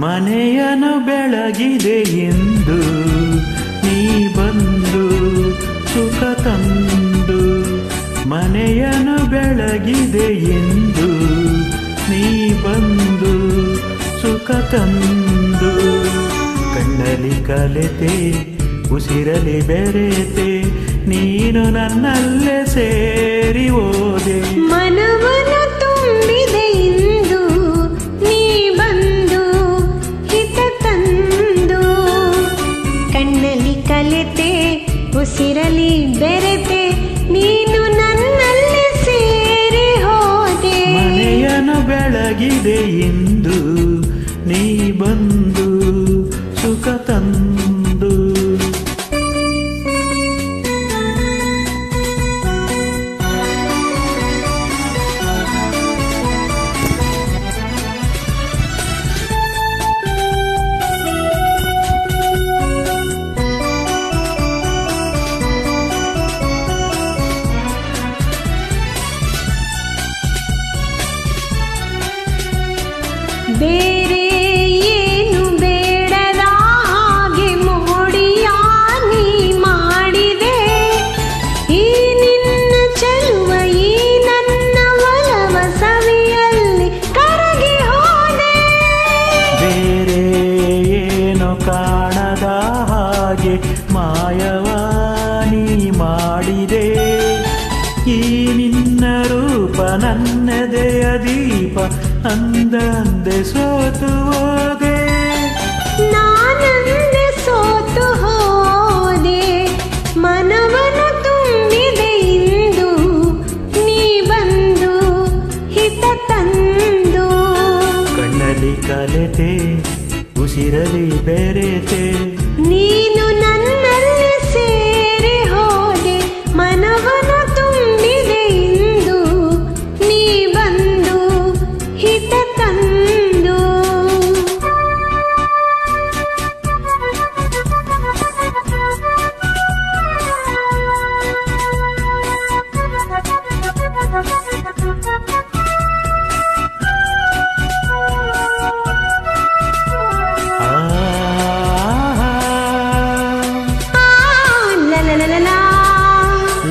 ಮನೆಯನ್ನು ಬೆಳಗಿದೆ ಎಂದು ನೀ ಬಂದು ಸುಖ ತಂದು, ಮನೆಯನ್ನು ಬೆಳಗಿದೆ ಎಂದು ನೀ ಬಂದು ಸುಖ ತಂದು, ಕಣ್ಣಲ್ಲಿ ಕಲೆತೆ ಉಸಿರಲಿ ಬೆರೆತೆ ನೀನು ನನ್ನಲ್ಲೇ ಸೇರಿ ಹೋದೆ. ಮನವನ್ನು ತುಂಬಿದೆ ಇಂದು ನೀ ಬಂದು ಹಿತ ತಂದು, ಕಣ್ಣಲ್ಲಿ ಕಲೆತೆ ಉಸಿರಲಿ ಬೆರೆತೆ ನೀನು ನನ್ನಲ್ಲೇ ಸೇರಿ ಹೋದೆ. ಮನೆಯನ್ನು ಬೆಳಗಿದೆ ಎಂದು ನೀ ಬಂದು ಸುಖ ತಂದು. ಬೇರೆ ಏನು ಬೇಡದ ಹಾಗೆ ಮೋಡಿಯ ನೀ ಮಾಡಿದೆ, ಈ ನಿನ್ನ ಚೆಲುವ ಈ ನನ್ನ ಒಲವ ಸವಿಯಲ್ಲಿ ಕರಗಿ ಹೋದೆ. ಬೇರೆ ಏನು ಕಾಣದ ಹಾಗೆ ಮಾಯವಾನಿ ಮಾಡಿದೆ, ಈ ನಿನ್ನ ರೂಪ ನನ್ನದೆಯ ದೀಪ ಅಂದಂದೆ ಸೋತು ಹೋದೆ. ನಾನಂದೆ ಸೋತು ಹೋದೆ, ಮನವನ್ನು ತುಂಬಿದೆ ಇಂದು ನೀ ಬಂದು ಹಿತ ತಂದು, ಕಣ್ಣಲ್ಲಿ ಕಲೆತೆ ಉಸಿರಲಿ ಬೆರೆತೆ ನೀನು ನನ್ನಲ್ಲಿ ಸೇರಿ ಹೋದೆ. ಮನವನ್ನು ತುಂಬಿದೆ ಇಂದು ನೀ ಬಂದು ಹಿತ ತಂದು.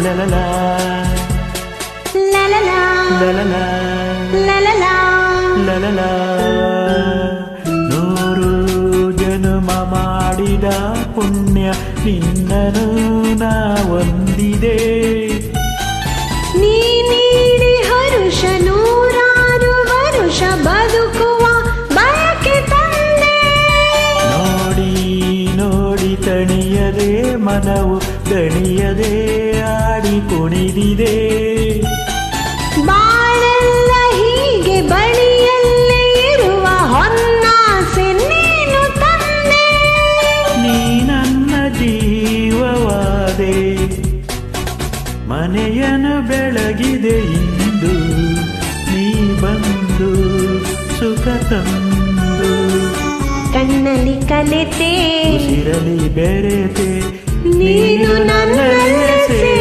ಲಲಲಾ ಲಲಲಾ ಲಲಲಾ ಲಲಲಾ ಲಲಲಾ. ನೂರು ಜನುಮ ಮಾಡಿದ ಪುಣ್ಯ ನಿನ್ನನು ನಾ ಹೊಂದಿದೆ, ನೀ ನೀಡಿ ಹರುಷ ನೂರಾರು ವರುಷ ಬದುಕುವ ಬಯಕೆ ತಂದೆ. ನೋಡಿ ನೋಡಿ ತಣಿಯದೆ ಮನವು ದಣಿಯದೆ ಆಡಿ ಕುಣಿದಿದೆ. ಬಾಳೆಲ್ಲ ಹೀಗೆ ಬಳಿಯಲ್ಲೇ ಇರುವ ಹೊನ್ನಾಸೆ ನೀನು ತಂದೆ. ನೀ ನನ್ನ ಜೀವವಾದೆ, ಮನೆಯನ್ನು ಬೆಳಗಿದೆ ಇಂದು ನೀ ಬಂದು ಸುಖ ತಂದು, ಕಣ್ಣಲ್ಲಿ ಕಲೆತೆ ಉಸಿರಲಿ ಬೆರೆತೆ ನೀನು ನನ್ನಲ್ಲೇ